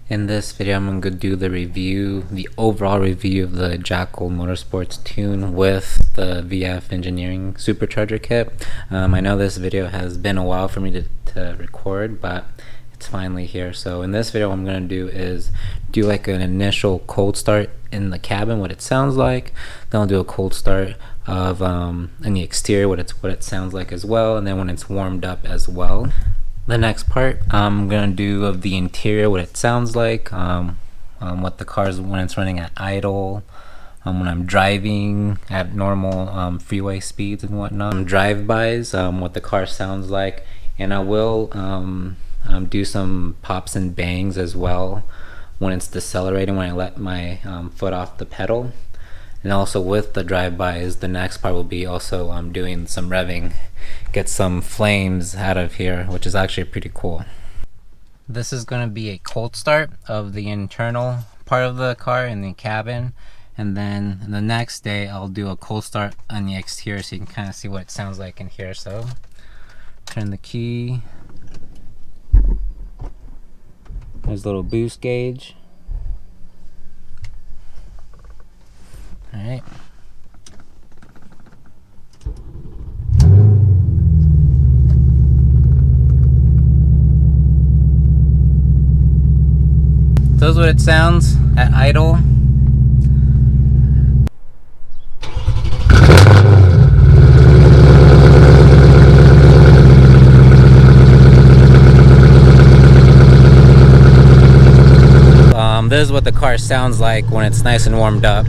In this video, I'm going to do the overall review of the Jackal Motorsports tune with the VF Engineering Supercharger kit. I know this video has been a while for me to record, but it's finally here. So in this video, what I'm going to do is do like an initial cold start in the cabin, what it sounds like. Then I'll do a cold start of in the exterior, what it sounds like as well, and then when it's warmed up as well. The next part I'm gonna do of the interior, what it sounds like, what the car's when it's running at idle, when I'm driving at normal freeway speeds and whatnot, drive-bys, what the car sounds like, and I will do some pops and bangs as well when it's decelerating, when I let my foot off the pedal. And also with the drive-bys, the next part will be also doing some revving, get some flames out of here, which is actually pretty cool. This is going to be a cold start of the internal part of the car in the cabin, and then the next day I'll do a cold start on the exterior so you can kind of see what it sounds like in here. So turn the key, there's a little boost gauge. Alright. So this is what it sounds at idle. This is what the car sounds like when it's nice and warmed up.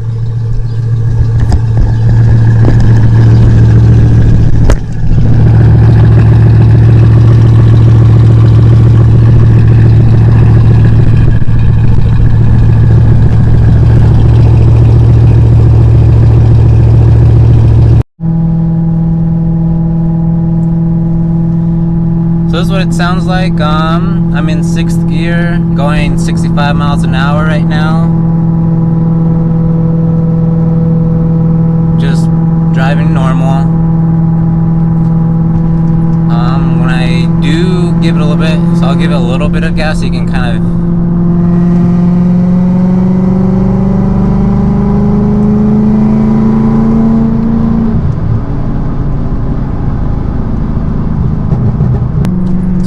So this is what it sounds like. I'm in 6th gear, going 65 miles an hour right now. Just driving normal. When I do give it a little bit, so I'll give it a little bit of gas so you can kind of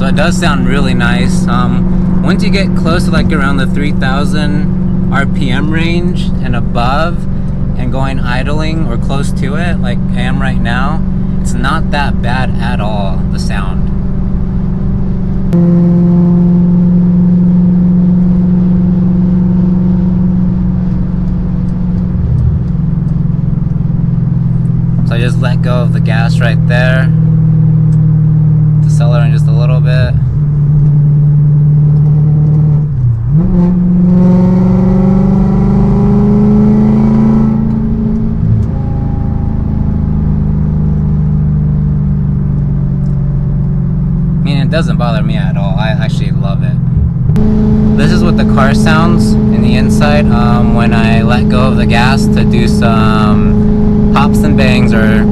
it does sound really nice. Once you get close to like around the 3,000 RPM range and above and going idling or close to it like I am right now, it's not that bad at all, the sound. So I just let go of the gas right there. Accelerating just a little bit. I mean, it doesn't bother me at all. I actually love it. This is what the car sounds in the inside when I let go of the gas to do some pops and bangs or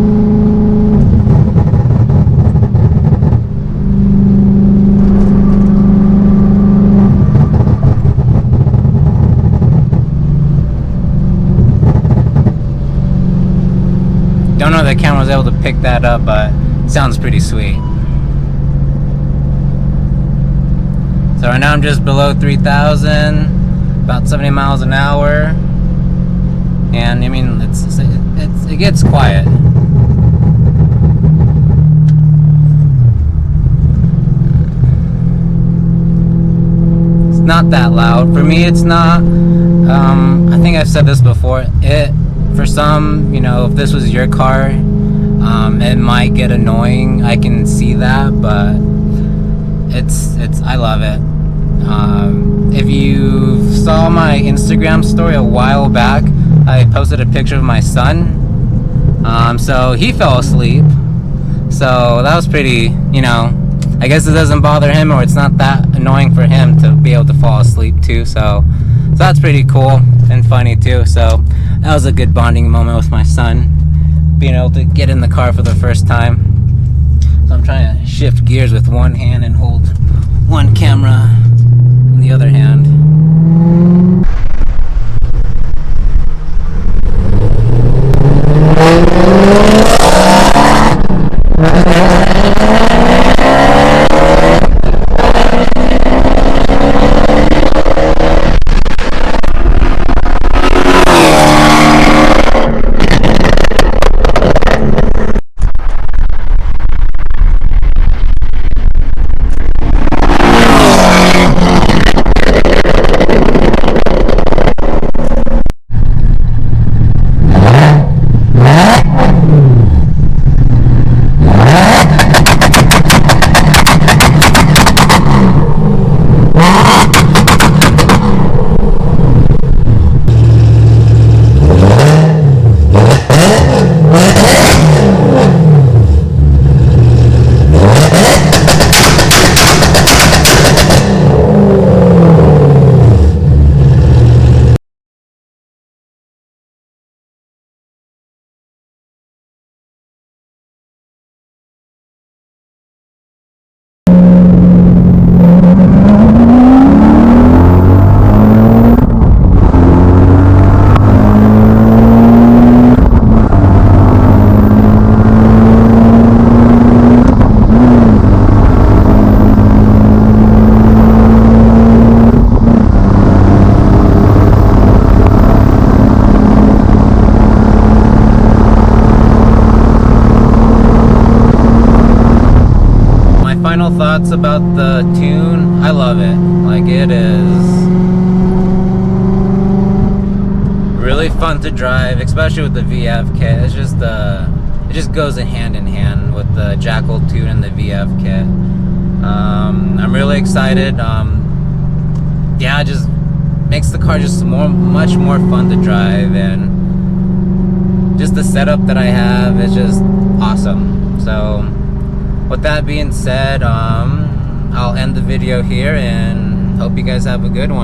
don't know if the camera was able to pick that up, but it sounds pretty sweet. So right now I'm just below 3,000, about 70 miles an hour, and I mean it gets quiet. It's not that loud for me. It's not. I think I've said this before. For some, you know, if this was your car, it might get annoying. I can see that, but I love it. If you saw my Instagram story a while back, I posted a picture of my son. So he fell asleep. So that was pretty, you know, I guess it doesn't bother him, or it's not that annoying for him to be able to fall asleep too. So that's pretty cool and funny too. So that was a good bonding moment with my son, being able to get in the car for the first time. So I'm trying to shift gears with one hand and hold one camera in the other hand. thoughts about the tune. I love it. Like, it is really fun to drive, especially with the VF kit. It's just it just goes in hand with the Jackal tune and the VF kit. I'm really excited. Yeah, it just makes the car just much more fun to drive, and just the setup that I have is just awesome. So with that being said, I'll end the video here and hope you guys have a good one.